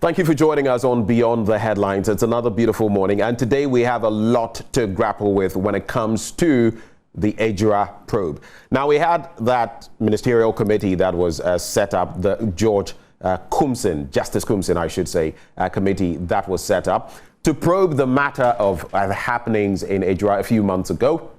Thank you for joining us on Beyond the Headlines. It's another beautiful morning, and today we have a lot to grapple with when it comes to the Ejura probe. Now, we had that ministerial committee that was set up, the Justice Kumsin, I should say, committee that was set up to probe the matter of the happenings in Ejura a few months ago.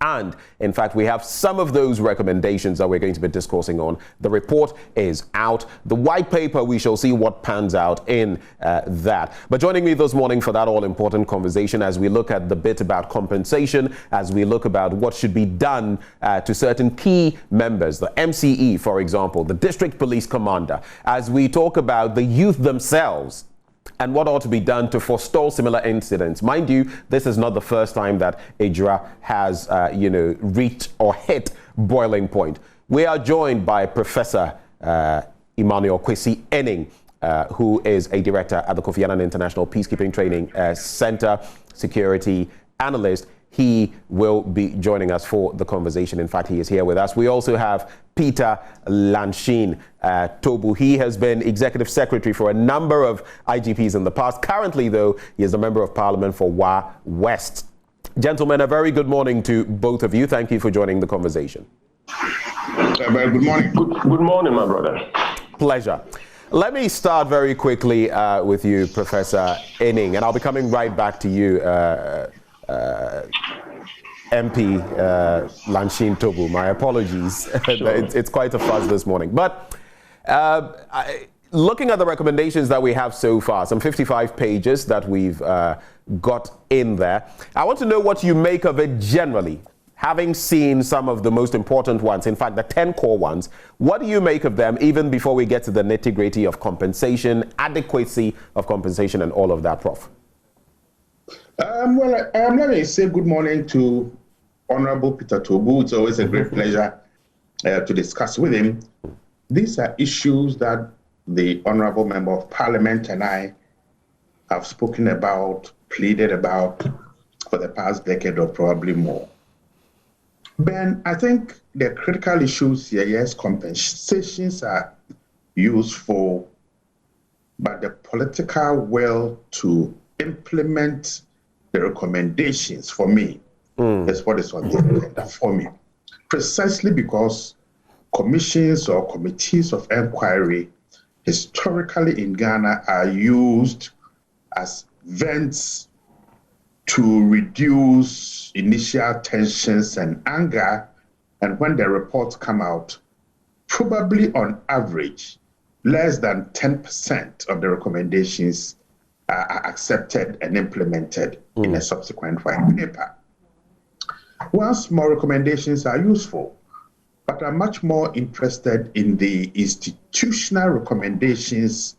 And in fact, we have some of those recommendations that we're going to be discussing on. The report is out. The white paper, we shall see what pans out in that. But joining me this morning for that all-important conversation as we look at the bit about compensation, as we look about what should be done to certain key members, the MCE, for example, the district police commander, as we talk about the youth themselves, and what ought to be done to forestall similar incidents. Mind you, this is not the first time that Ejura has, reached or hit boiling point. We are joined by Professor Emmanuel Kwesi Enning, who is a director at the Kofi Annan International Peacekeeping Training Center, security analyst. He will be joining us for the conversation. In fact, he is here with us. We also have Peter Lanshin Tobu. He has been executive secretary for a number of IGPs in the past. Currently, though, he is a member of parliament for Wa West. Gentlemen, a very good morning to both of you. Thank you for joining the conversation. Very good morning. Good morning, my brother. Pleasure. Let me start very quickly with you, Professor Enning, and I'll be coming right back to you, MP Lanshin Tobu. My apologies. Sure. It's quite a fuss this morning. But looking at the recommendations that we have so far, some 55 pages that we've got in there, I want to know what you make of it generally. Having seen some of the most important ones, in fact, the 10 core ones, what do you make of them even before we get to the nitty-gritty of compensation, adequacy of compensation, and all of that, Prof? Let me say good morning to Honorable Peter Tobu. It's always a great pleasure to discuss with him. These are issues that the Honorable Member of Parliament and I have spoken about, pleaded about for the past decade or probably more. Ben, I think the critical issues here, yes, compensations are useful, but the political will to implement the recommendations for me is what is on the agenda for me. Precisely because commissions or committees of inquiry historically in Ghana are used as vents to reduce initial tensions and anger. And when the reports come out, probably on average, less than 10% of the recommendations are accepted and implemented in a subsequent white paper. Once more recommendations are useful, but I'm much more interested in the institutional recommendations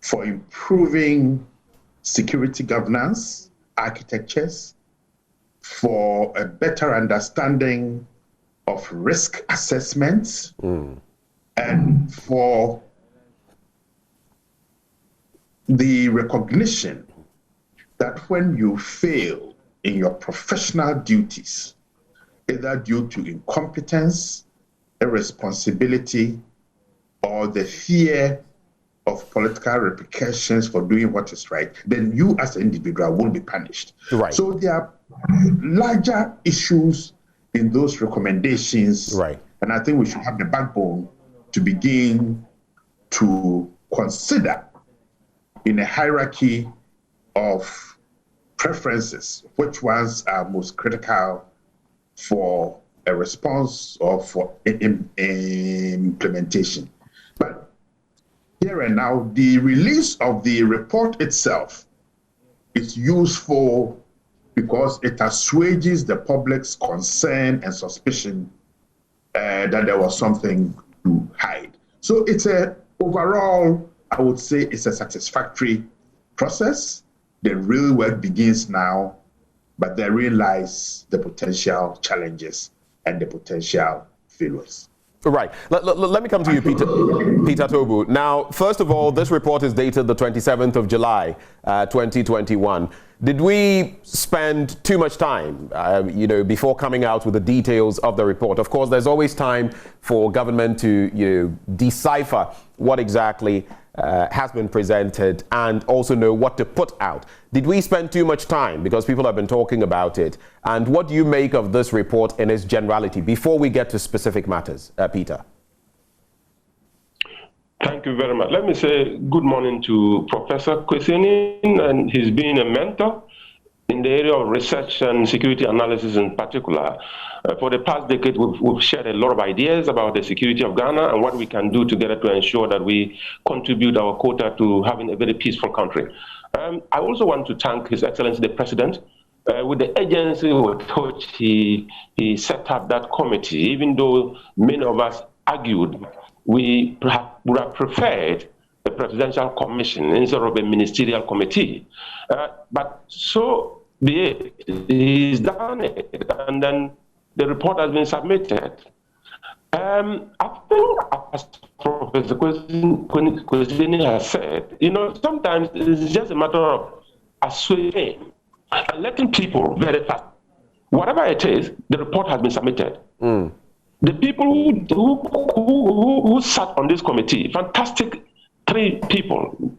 for improving security governance, architectures, for a better understanding of risk assessments, and for the recognition that when you fail in your professional duties, either due to incompetence, irresponsibility, or the fear of political repercussions for doing what is right, then you as an individual will be punished. Right. So there are larger issues in those recommendations, right, and I think we should have the backbone to begin to consider in a hierarchy of preferences, which ones are most critical for a response or for implementation. But here and now, the release of the report itself is useful because it assuages the public's concern and suspicion that there was something to hide. So it's overall, I would say it's a satisfactory process. The real work begins now, but therein lies the potential challenges and the potential failures. Right. Let me come to you, Peter Tobu. Now, first of all, this report is dated the 27th of July, 2021. Did we spend too much time, before coming out with the details of the report? Of course, there's always time for government to, decipher what exactly has been presented and also know what to put out. Did we spend too much time? Because people have been talking about it. And what do you make of this report in its generality before we get to specific matters? Peter. Thank you very much. Let me say good morning to Professor Kwesini, and he's been a mentor in the area of research and security analysis in particular. For the past decade, we've shared a lot of ideas about the security of Ghana and what we can do together to ensure that we contribute our quota to having a very peaceful country. I also want to thank His Excellency the President with the agency with which he set up that committee, even though many of us argued we would have preferred a presidential commission instead of a ministerial committee. But so be it. He's done it, and then the report has been submitted. I think, as Professor Kwesini has said, sometimes it's just a matter of assuaging and letting people verify. Whatever it is, the report has been submitted. The people who sat on this committee, fantastic 3 people,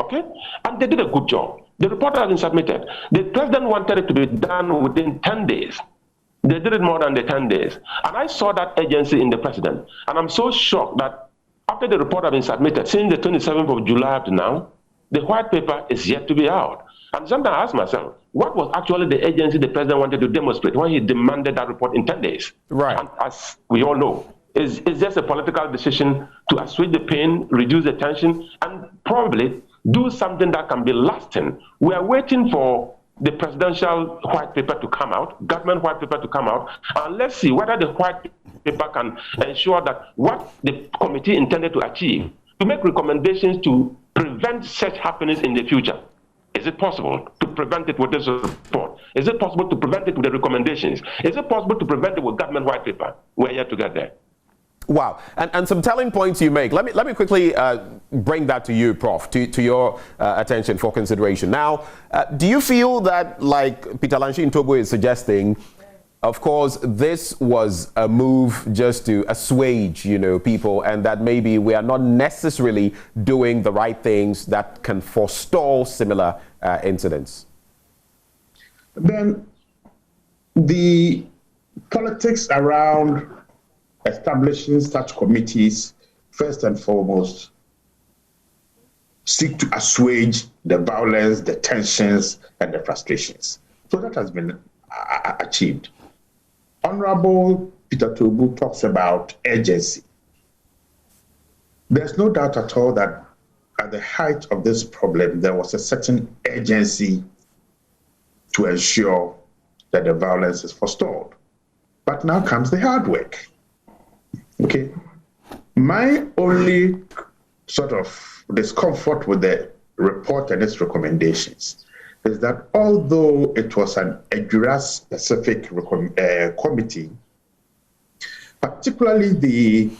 okay? And they did a good job. The report has been submitted. The president wanted it to be done within 10 days. They did it more than the 10 days. And I saw that agency in the president. And I'm so shocked that after the report has been submitted, since the 27th of July up to now, the white paper is yet to be out. And sometimes I ask myself, what was actually the agency the president wanted to demonstrate when he demanded that report in 10 days? Right. And as we all know, it's just a political decision to assuage the pain, reduce the tension, and probably do something that can be lasting. We are waiting for the presidential white paper to come out, government white paper to come out, and let's see whether the white paper can ensure that what the committee intended to achieve, to make recommendations to prevent such happenings in the future. Is it possible to prevent it with this report? Is it possible to prevent it with the recommendations? Is it possible to prevent it with government white paper? We're yet to get there. Wow, and some telling points you make. Let me quickly bring that to you, Prof, to your attention for consideration. Now, do you feel that, like Peter Lanshin Togo is suggesting, of course, this was a move just to assuage, people, and that maybe we are not necessarily doing the right things that can forestall similar incidents? Then the politics around establishing such committees, first and foremost, seek to assuage the violence, the tensions, and the frustrations. So that has been achieved. Honorable Peter Tobu talks about urgency. There's no doubt at all that at the height of this problem, there was a certain urgency to ensure that the violence is forestalled. But now comes the hard work. Okay. My only sort of discomfort with the report and its recommendations is that although it was an Ejura-specific committee, particularly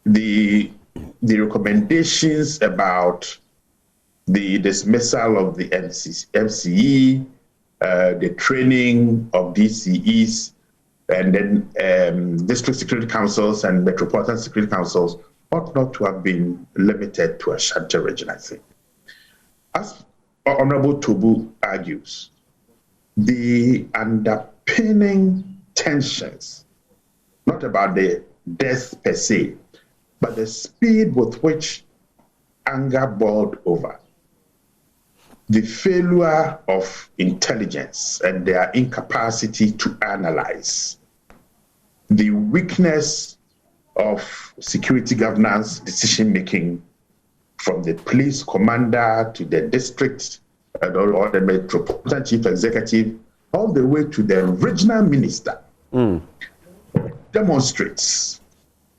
the recommendations about the dismissal of the MCE, the training of DCEs, and then district security councils and metropolitan security councils ought not to have been limited to Ashanti region, I think. As Honorable Tobu argues, the underpinning tensions, not about the death per se, but the speed with which anger boiled over, the failure of intelligence and their incapacity to analyze, the weakness of security governance decision-making from the police commander to the district or the metropolitan chief executive, all the way to the regional minister, demonstrates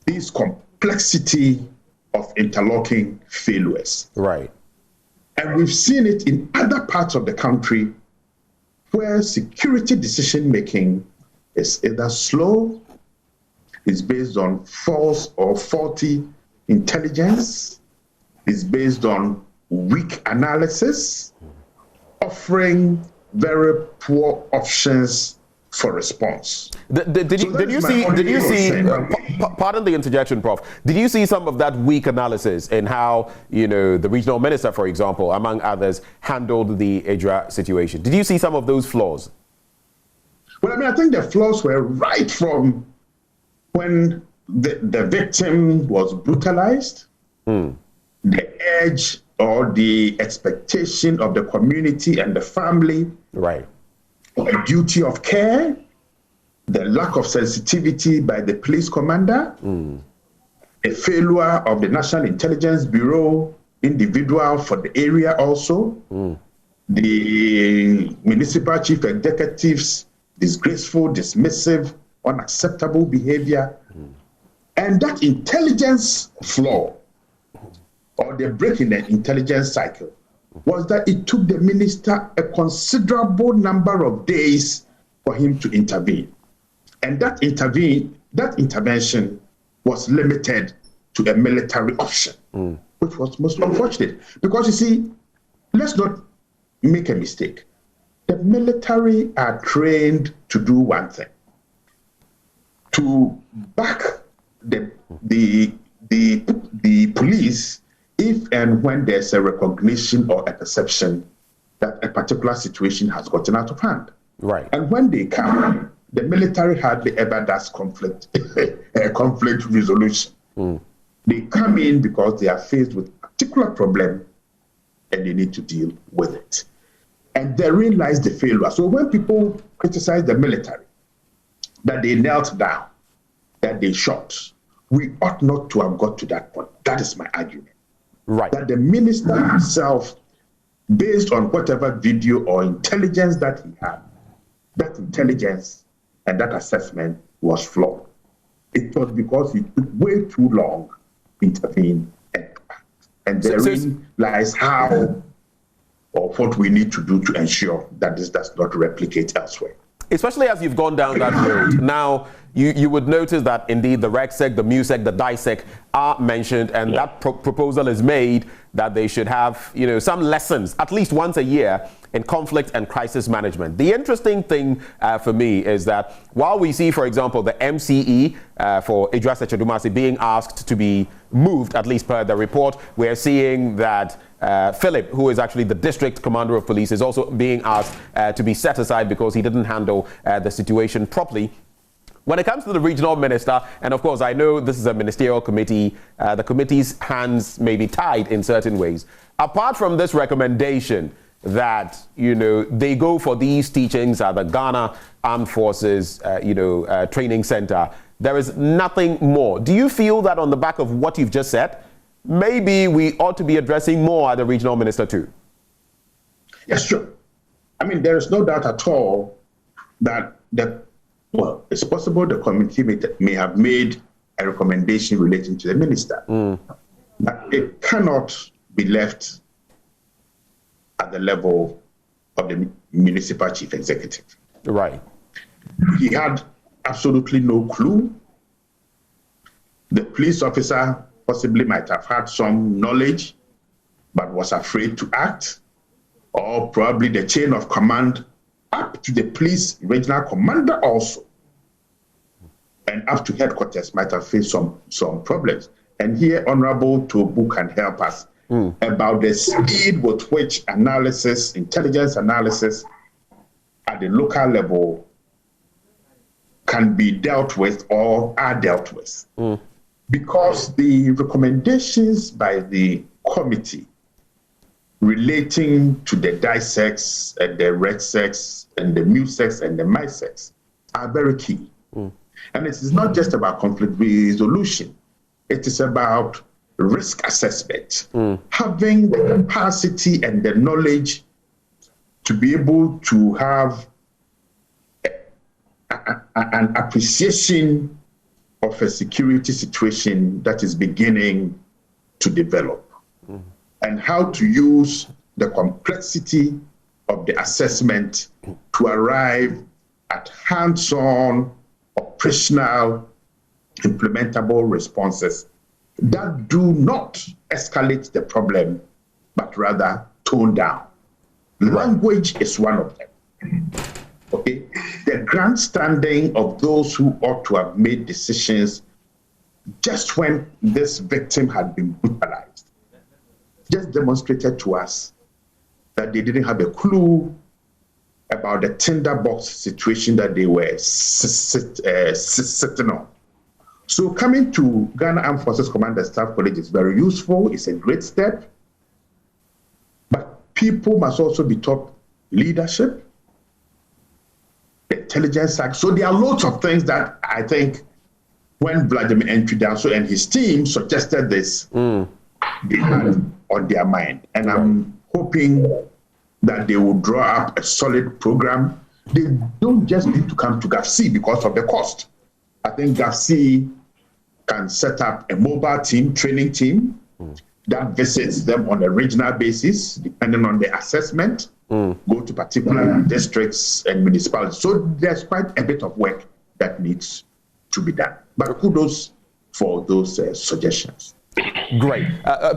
this complexity of interlocking failures. Right. And we've seen it in other parts of the country where security decision-making is either slow, is based on false or faulty intelligence, is based on weak analysis, offering very poor options for response. Did you see, pardon the interjection, Prof, did you see some of that weak analysis in how, the regional minister, for example, among others, handled the Ejura situation? Did you see some of those flaws? Well, I think the flaws were right from when the victim was brutalized, the urge or the expectation of the community and the family, right, a duty of care, the lack of sensitivity by the police commander, a failure of the National Intelligence Bureau individual for the area also, the municipal chief executives' disgraceful, dismissive, unacceptable behavior, and that intelligence flaw or the break in the intelligence cycle was that it took the minister a considerable number of days for him to intervene. And that intervention was limited to a military option, which was most unfortunate. Because you see, let's not make a mistake. The military are trained to do one thing: to back the police if and when there's a recognition or a perception that a particular situation has gotten out of hand. Right. And when they come, the military hardly ever does conflict resolution. They come in because they are faced with a particular problem and they need to deal with it. And therein lies the failure. So when people criticize the military, that they knelt down, that they shot, we ought not to have got to that point. That is my argument. Right. That the minister himself, based on whatever video or intelligence that he had, that intelligence and that assessment was flawed. It was because he took way too long to intervene and act. And therein lies how or what we need to do to ensure that this does not replicate elsewhere. Especially as you've gone down that road. Now, you would notice that indeed the RegSec, the MUSEC, the DISEC are mentioned, and that proposal is made that they should have, some lessons, at least once a year, in conflict and crisis management. The interesting thing for me is that while we see, for example, the MCE for Ejura Disturbances being asked to be moved, at least per the report, we're seeing that Philip, who is actually the district commander of police, is also being asked to be set aside because he didn't handle the situation properly. When it comes to the regional minister, and of course I know this is a ministerial committee, the committee's hands may be tied in certain ways. Apart from this recommendation that, they go for these teachings at the Ghana Armed Forces, training center, there is nothing more. Do you feel that on the back of what you've just said, maybe we ought to be addressing more at the regional minister too? Yes, sure. I mean, there is no doubt at all that it's possible the committee may have made a recommendation relating to the minister, but it cannot be left at the level of the municipal chief executive. Right. He had absolutely no clue. The police officer possibly might have had some knowledge, but was afraid to act, or probably the chain of command up to the police regional commander also, and up to headquarters might have faced some problems. And here, Honorable Tobu can help us about the speed with which intelligence analysis at the local level can be dealt with or are dealt with. Because the recommendations by the committee relating to the DISECs and the RegSecs and the MUSECs and the MISECs are very key. And it is not just about conflict resolution. It is about risk assessment, having the capacity and the knowledge to be able to have an appreciation of a security situation that is beginning to develop, and how to use the complexity of the assessment to arrive at hands-on, operational, implementable responses that do not escalate the problem, but rather tone down Language is one of them. Okay, the grandstanding of those who ought to have made decisions just when this victim had been brutalized just demonstrated to us that they didn't have a clue about the tinderbox situation that they were sitting on. So coming to Ghana Armed Forces Commander Staff College is very useful. It's a great step. But people must also be taught leadership, the intelligence act. So there are loads of things that I think when Vladimir Ntwidaso and his team suggested this, they had on their mind. And I'm hoping that they will draw up a solid program. They don't just need to come to GAFC because of the cost. I think GAFC can set up a mobile team, training team, that visits them on a regional basis, depending on the assessment, go to particular districts and municipalities. So there's quite a bit of work that needs to be done. But kudos for those suggestions. Great.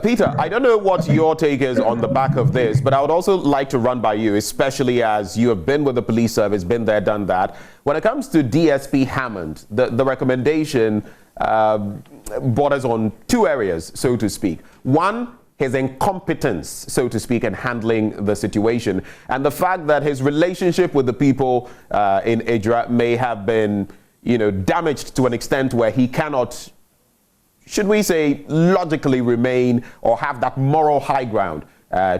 Peter, I don't know what your take is on the back of this, but I would also like to run by you, especially as you have been with the police service, been there, done that. When it comes to DSP Hammond, the recommendation borders on two areas, so to speak. One, his incompetence, so to speak, in handling the situation, and the fact that his relationship with the people in Ejura may have been, damaged to an extent where he cannot, should we say, logically remain or have that moral high ground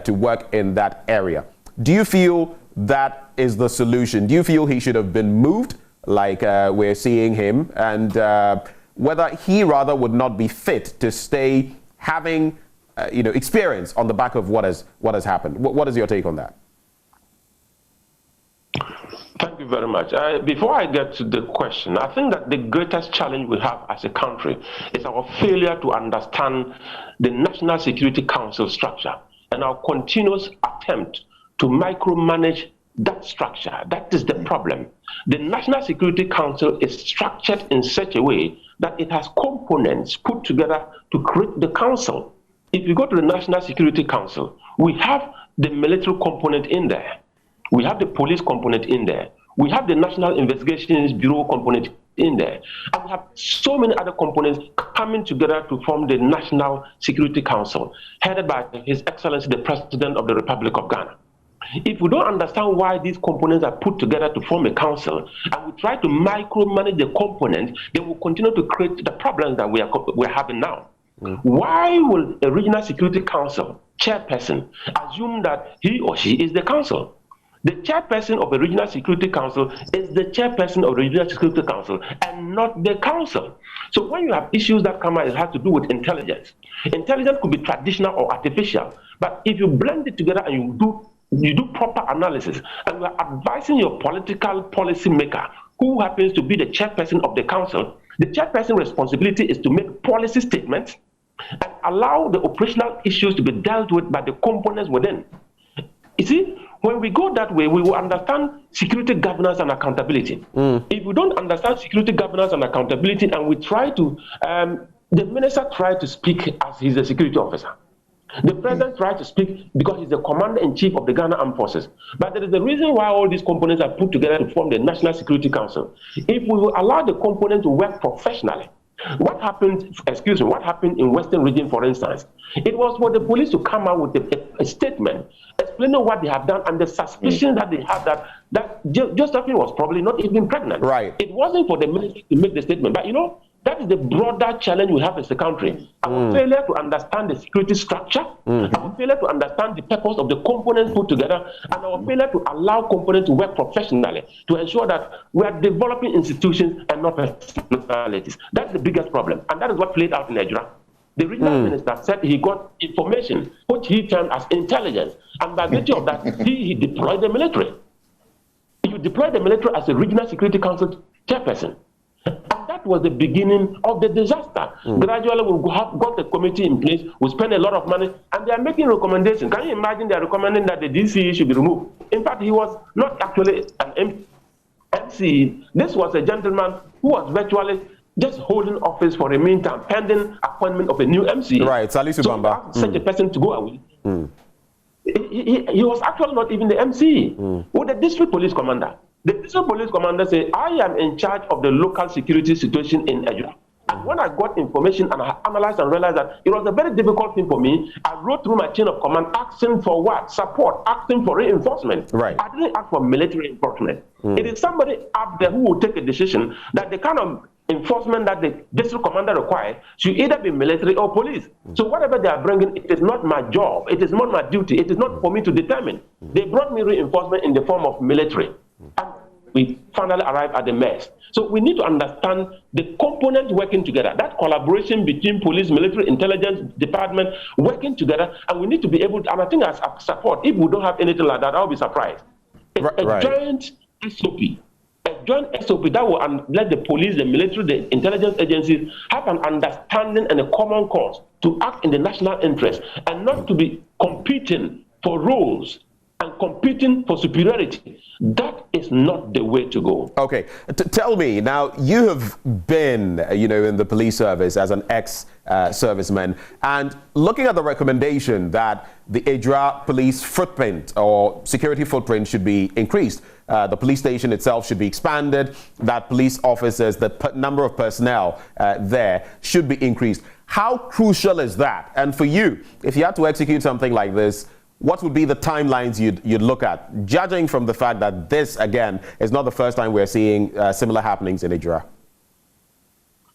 to work in that area. Do you feel that is the solution? Do you feel he should have been moved like we're seeing him, and whether he rather would not be fit to stay having experience on the back of what has happened? What is your take on that? Thank you very much. Before I get to the question, I think that the greatest challenge we have as a country is our failure to understand the National Security Council structure and our continuous attempt to micromanage that structure. That is the problem. The National Security Council is structured in such a way that it has components put together to create the council. If you go to the National Security Council, we have the military component in there. We have the police component in there. We have the National Investigations Bureau component in there. And we have so many other components coming together to form the National Security Council, headed by His Excellency, the President of the Republic of Ghana. If we don't understand why these components are put together to form a council, and we try to micromanage the components, then we'll continue to create the problems that we're having now. Why will a Regional Security Council chairperson assume that he or she is the council? The chairperson of a Regional Security Council is the chairperson of the Regional Security Council and not the council. So when you have issues that come out, it has to do with intelligence. Intelligence could be traditional or artificial, but if you blend it together and you do proper analysis, and you are advising your political policy maker, who happens to be the chairperson of the council, the chairperson's responsibility is to make policy statements and allow the operational issues to be dealt with by the components within. You see, when we go that way, we will understand security governance and accountability. If we don't understand security governance and accountability, and we try to, the minister tried to speak as he's a security officer. The president tried to speak because he's the commander-in-chief of the Ghana Armed Forces. But there is a reason why all these components are put together to form the National Security Council. If we will allow the components to work professionally, what happened in Western region, for instance? It was for the police to come out with a statement explaining what they have done and the suspicion that they had that Josephine was probably not even pregnant. Right. It wasn't for the ministry to make the statement. But that is the broader challenge we have as a country. Our failure to understand the security structure, our failure to understand the purpose of the components put together, and our failure to allow components to work professionally to ensure that we are developing institutions and not personalities. That's the biggest problem. And that is what played out in Ejura. The regional minister said he got information which he termed as intelligence. And by virtue of that, he deployed the military. You deploy the military as a Regional Security Council chairperson. And that was the beginning of the disaster. Gradually, we have got a committee in place, we spend a lot of money, and they are making recommendations. Can you imagine they are recommending that the DCE should be removed? In fact, he was not actually an MCE. This was a gentleman who was virtually just holding office for a meantime, pending appointment of a new MCE. Right, Salisu Bamba. Such a person to go away. He was actually not even the MCE, or the district police commander. The district police commander said, I am in charge of the local security situation in Ejura. And when I got information and I analyzed and realized that it was a very difficult thing for me, I wrote through my chain of command asking for what? Support, asking for reinforcement. Right. I didn't ask for military reinforcement. It is somebody up there who will take a decision that the kind of enforcement that the district commander requires should either be military or police. So whatever they are bringing, it is not my job. It is not my duty. It is not for me to determine. They brought me reinforcement in the form of military. And we finally arrived at the mess. So we need to understand the components working together, that collaboration between police, military, intelligence department working together, and we need to be able to, and I think as support, if we don't have anything like that, I'll be surprised. A joint SOP, that will let the police, the military, the intelligence agencies have an understanding and a common cause to act in the national interest and not to be competing for roles and competing for superiority. That is not the way to go. Okay, tell me now. You have been, in the police service as an ex-serviceman, and looking at the recommendation that the Ejura police footprint or security footprint should be increased. The police station itself should be expanded. That police officers, the number of personnel there should be increased. How crucial is that? And for you, if you had to execute something like this, what would be the timelines you'd look at, judging from the fact that this, again, is not the first time we're seeing similar happenings in Ejura?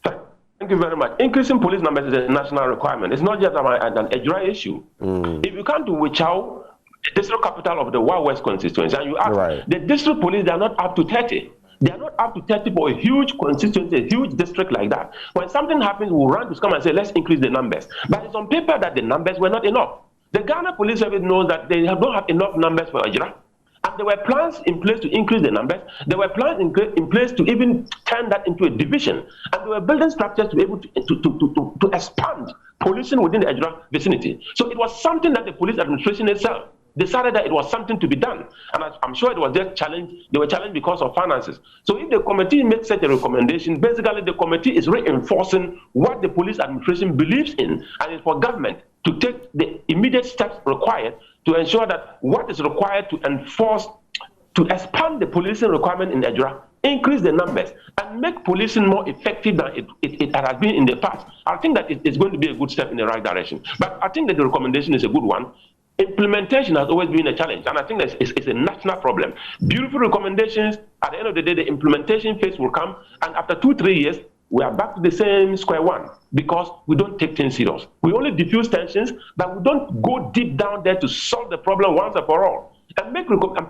Thank you very much. Increasing police numbers is a national requirement. It's not just an Ejura issue. If you come to Wichau, the district capital of the Wild West constituency, and you ask, the district police, they are not up to 30. They are not up to 30 for a huge constituency, a huge district like that. When something happens, we'll run to come and say, let's increase the numbers. But it's on paper that the numbers were not enough. The Ghana Police Service knows that they don't have enough numbers for Ejura. And there were plans in place to increase the numbers. There were plans in place to even turn that into a division. And they were building structures to be able to expand policing within the Ejura vicinity. So it was something that the police administration itself decided that it was something to be done. And I'm sure it was just challenged. They were challenged because of finances. So if the committee makes such a recommendation, basically the committee is reinforcing what the police administration believes in, and it's for government to take the immediate steps required to ensure that what is required to enforce, to expand the policing requirement in Ejura, increase the numbers, and make policing more effective than it has been in the past. I think that it's going to be a good step in the right direction. But I think that the recommendation is a good one. Implementation has always been a challenge, and I think that it's a national problem. Beautiful recommendations, at the end of the day, the implementation phase will come, and after 2-3 years, we are back to the same square one because we don't take things serious. We only diffuse tensions, but we don't go deep down there to solve the problem once and for all. And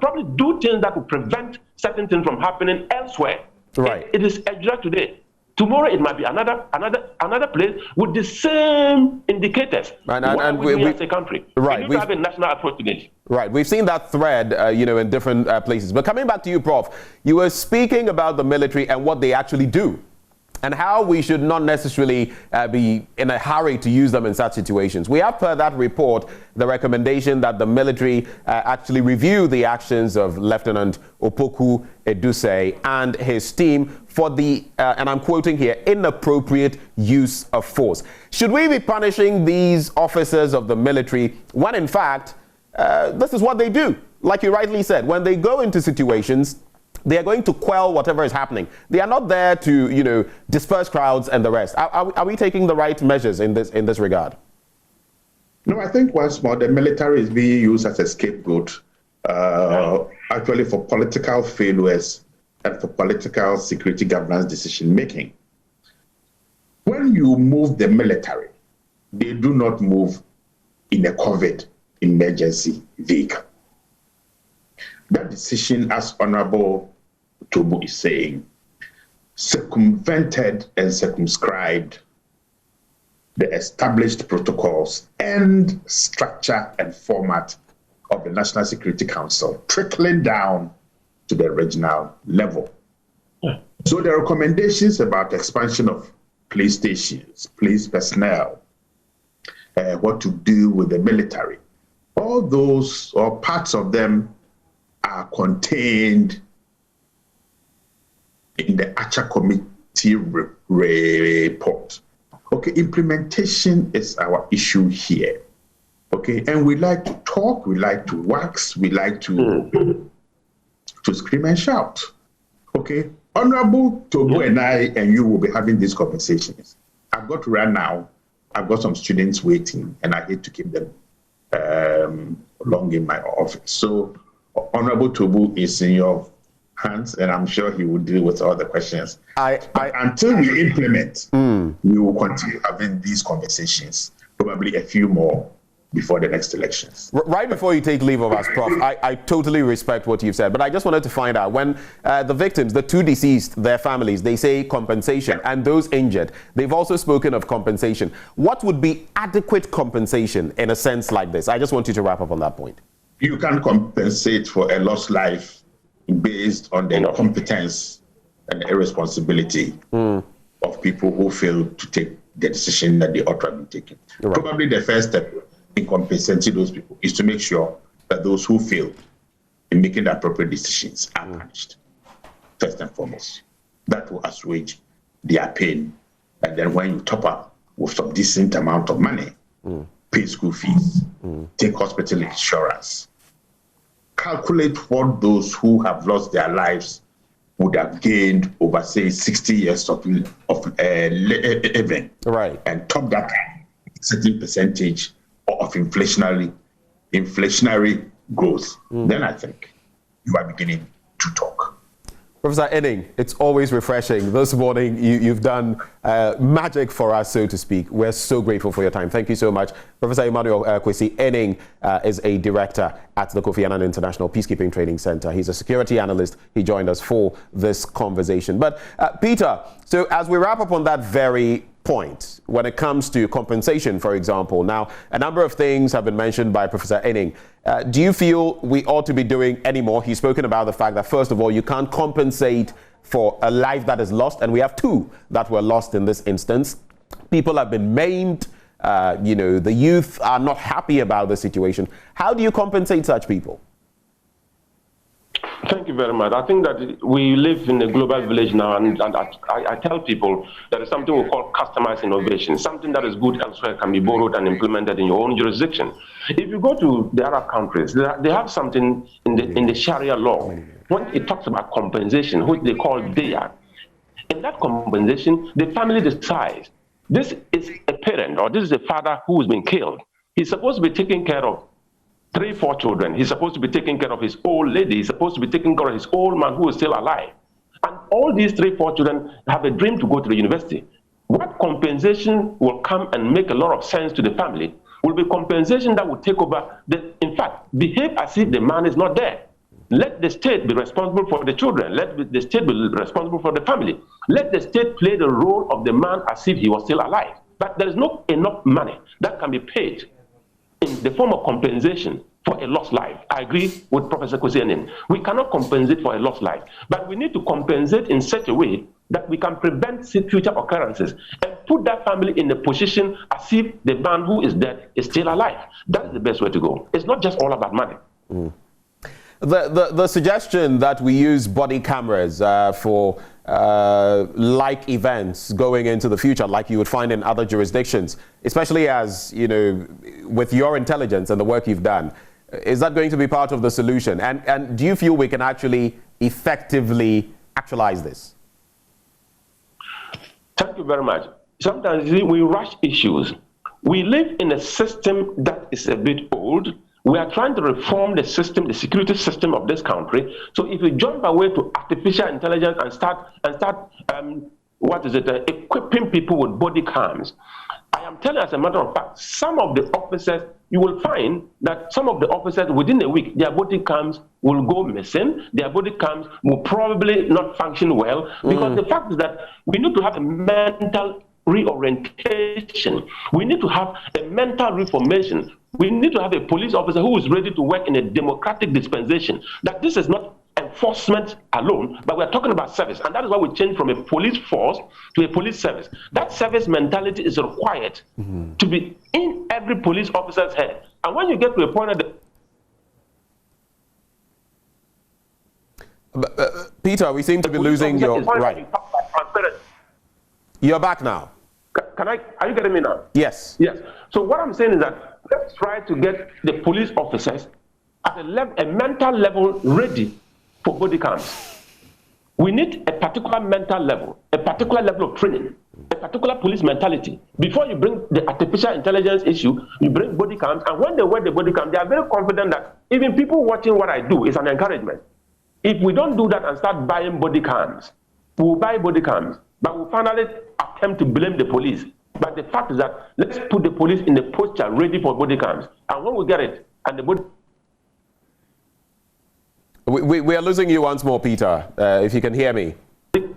probably do things that will prevent certain things from happening elsewhere. Right. It is Ejura today. Tomorrow it might be another place with the same indicators. And we as a country. Right. We need to have a national approach to this. Right. We've seen that thread, in different places. But coming back to you, Prof, you were speaking about the military and what they actually do, and how we should not necessarily be in a hurry to use them in such situations. We have per that report the recommendation that the military actually review the actions of Lieutenant Opoku Eduse and his team for the, and I'm quoting here, inappropriate use of force. Should we be punishing these officers of the military when in fact this is what they do? Like you rightly said, when they go into situations, they are going to quell whatever is happening. They are not there to, disperse crowds and the rest. Are we taking the right measures in this regard? No, I think once more the military is being used as a scapegoat, actually for political failures and for political security governance decision making. When you move the military, they do not move in a COVID emergency vehicle. That decision, as Honorable Tobu is saying, circumvented and circumscribed the established protocols and structure and format of the National Security Council, trickling down to the regional level. So the recommendations about expansion of police stations, police personnel, what to do with the military, all those or parts of them are contained in the Acha Committee report. Okay, implementation is our issue here. Okay, and we like to talk talk, we like to wax, we like to scream and shout. Okay, Honorable Tobu and I and you will be having these conversations. I've got to run now. I've got some students waiting, and I hate to keep them long in my office. So Honorable Tobu is in your hands, and I'm sure he will deal with all the questions. Until we implement, we will continue having these conversations, probably a few more before the next elections. Right before you take leave of us, Prof, I totally respect what you've said, but I just wanted to find out, when the victims, the two deceased, their families, they say compensation, and those injured, they've also spoken of compensation. What would be adequate compensation in a sense like this? I just want you to wrap up on that point. You can compensate for a lost life based on the incompetence and irresponsibility of people who fail to take the decision that they ought to have been taken. Right. Probably the first step in compensating those people is to make sure that those who fail in making the appropriate decisions are punished, first and foremost. That will assuage their pain. And then when you top up with some decent amount of money, pay school fees, take hospital insurance, calculate what those who have lost their lives would have gained over, say, 60 years of living, right, and top that certain percentage of inflationary growth, then I think you are beginning to talk. Professor Enning, it's always refreshing. This morning, you've done magic for us, so to speak. We're so grateful for your time. Thank you so much. Professor Emmanuel Kwesi Enning is a director at the Kofi Annan International Peacekeeping Training Center. He's a security analyst. He joined us for this conversation. But Peter, so as we wrap up on that very point, when it comes to compensation, for example, now a number of things have been mentioned by Professor Enning. Do you feel we ought to be doing any more? He's spoken about the fact that, first of all, you can't compensate for a life that is lost, and we have two that were lost in this instance. People have been maimed. The youth are not happy about the situation. How do you compensate such people? Thank you very much. I think that we live in a global village now, and I tell people there is something we call customized innovation. Something that is good elsewhere can be borrowed and implemented in your own jurisdiction. If you go to the Arab countries, they have something in the Sharia law when it talks about compensation, which they call diya. In that compensation, the family decides this is a parent or this is a father who has been killed. He's supposed to be taking care of 3-4 children. He's supposed to be taking care of his old lady. He's supposed to be taking care of his old man who is still alive. And all these 3-4 children have a dream to go to the university. What compensation will come and make a lot of sense to the family will be compensation that will take over, in fact, behave as if the man is not there. Let the state be responsible for the children. Let the state be responsible for the family. Let the state play the role of the man as if he was still alive. But there is not enough money that can be paid in the form of compensation for a lost life. I agree with Professor Kwesi Enning. We cannot compensate for a lost life, but we need to compensate in such a way that we can prevent future occurrences and put that family in a position as if the man who is dead is still alive. That's the best way to go. It's not just all about money. The suggestion that we use body cameras for like events going into the future, like you would find in other jurisdictions, especially as, with your intelligence and the work you've done, is that going to be part of the solution? And do you feel we can actually effectively actualize this? Thank you very much. Sometimes we rush issues. We live in a system that is a bit old. We are trying to reform the system, the security system of this country. So if we jump away to artificial intelligence and start equipping people with body cams, I am telling you, as a matter of fact, some of the officers, you will find that some of the officers within a week, their body cams will go missing. Their body cams will probably not function well, because the fact is that we need to have a mental reorientation. We need to have a mental reformation. We need to have a police officer who is ready to work in a democratic dispensation. That this is not enforcement alone, but we're talking about service. And that is why we change from a police force to a police service. That service mentality is required to be in every police officer's head. And when you get to a point that Peter, we seem to be losing your right. You're back now. Are you getting me now? Yes. Yes. So what I'm saying is that let's try to get the police officers at a mental level ready for body cams. We need a particular mental level, a particular level of training, a particular police mentality. Before you bring the artificial intelligence issue, you bring body cams, and when they wear the body cam, they are very confident that even people watching what I do is an encouragement. If we don't do that and start buying body cams, we'll buy body cams, but we'll finally attempt to blame the police. But the fact is that let's put the police in the posture ready for body cams, and when we get it, and the body... We are losing you once more, Peter, if you can hear me. Can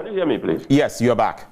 you hear me, please? Yes, you're back.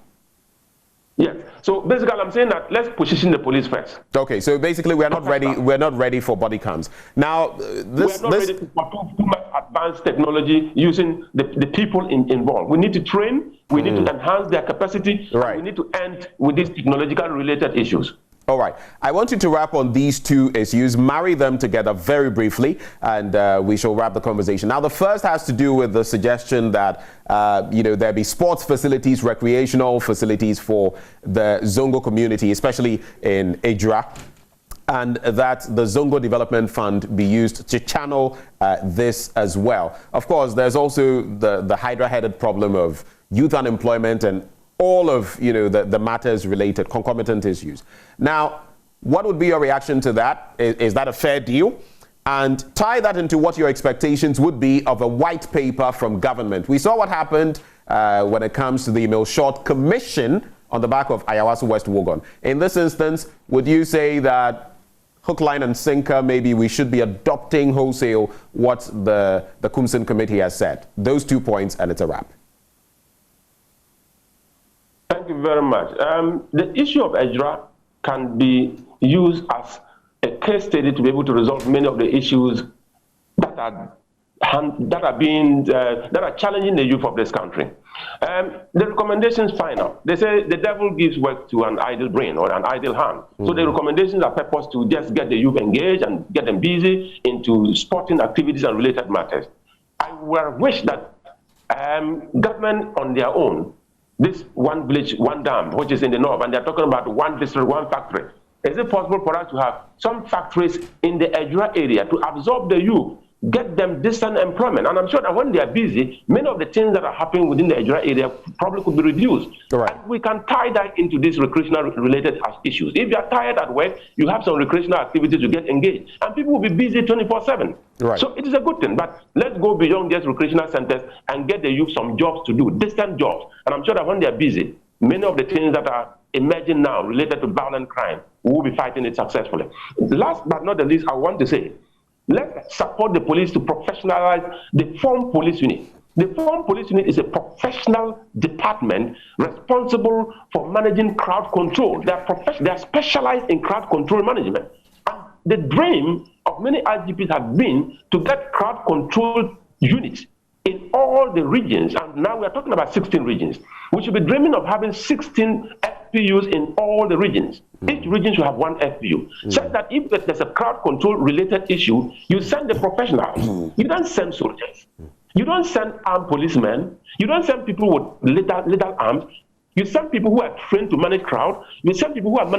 Yes. So basically, I'm saying that let's position the police first. Okay. So basically, we're not ready. We're not ready for body cams now. We're not ready for too much advanced technology using the people involved. We need to train. We need to enhance their capacity. Right. We need to end with these technological related issues. All right. I want you to wrap on these two issues, marry them together very briefly, and we shall wrap the conversation. Now, the first has to do with the suggestion that, there be sports facilities, recreational facilities for the Zongo community, especially in Ejura, and that the Zongo Development Fund be used to channel this as well. Of course, there's also the hydra-headed problem of youth unemployment and all of the matters related, concomitant issues. Now, what would be your reaction to that? Is that a fair deal? And tie that into what your expectations would be of a white paper from government. We saw what happened when it comes to the Milshort Commission on the back of Ayawaso West Wuogon. In this instance, would you say that hook, line, and sinker, maybe we should be adopting wholesale what the Kumsin Committee has said? Those 2 points, and it's a wrap. Thank you very much. The issue of Ejura can be used as a case study to be able to resolve many of the issues that are challenging the youth of this country. The recommendations final. They say the devil gives work to an idle brain or an idle hand. So the recommendations are purposed to just get the youth engaged and get them busy into sporting activities and related matters. I would wish that government on their own, this one village, one dam, which is in the north, and they're talking about one district, one factory. Is it possible for us to have some factories in the Ejura area to absorb the youth, get them decent employment? And I'm sure that when they are busy, many of the things that are happening within the Ejura area probably could be reduced. Right. And we can tie that into these recreational related issues. If you are tired at work, you have some recreational activities to get engaged. And people will be busy 24/7. Right. So it is a good thing. But let's go beyond just recreational centers and get the youth some jobs to do, distant jobs. And I'm sure that when they are busy, many of the things that are emerging now related to violent crime, we will be fighting it successfully. Last but not the least, I want to say, let's support the police to professionalize the Form Police Unit. The Form Police Unit is a professional department responsible for managing crowd control. They are specialized in crowd control management. And the dream of many IGPs have been to get crowd control units in all the regions, and now we are talking about 16 regions. We should be dreaming of having 16 FPUs in all the regions. Each region should have one FPU. So that if there's a crowd control related issue, you send the professionals. You don't send soldiers. You don't send armed policemen. You don't send people with lethal arms. You send people who are trained to manage crowd. You send people who are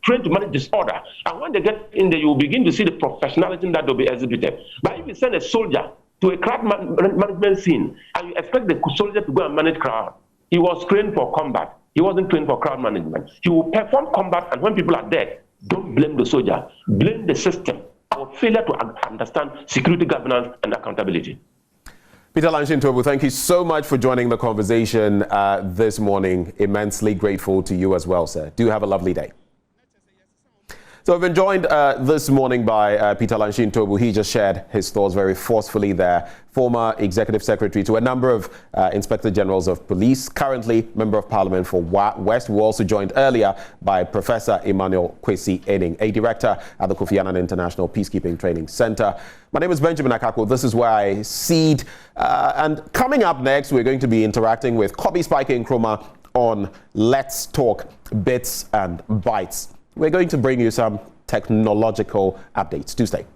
trained to manage disorder. And when they get in there, you will begin to see the professionalism that will be exhibited. But if you send a soldier to a crowd management scene, and you expect the soldier to go and manage crowd, he was trained for combat. He wasn't trained for crowd management. He will perform combat, and when people are dead, don't blame the soldier, blame the system for failure to understand security governance and accountability. Peter Lanshin Tobu, thank you so much for joining the conversation this morning. Immensely grateful to you as well, sir. Do have a lovely day. So we've been joined this morning by Peter Lanshin Tobu. He just shared his thoughts very forcefully there. Former Executive Secretary to a number of Inspector Generals of Police, currently Member of Parliament for West. We were also joined earlier by Professor Emmanuel Kwesi Ening, a Director at the Kofi Annan International Peacekeeping Training Center. My name is Benjamin Akako. This is where I seed. And coming up next, we're going to be interacting with Kobe Spike Nkrumah on Let's Talk Bits and Bytes. We're going to bring you some technological updates. Do stay.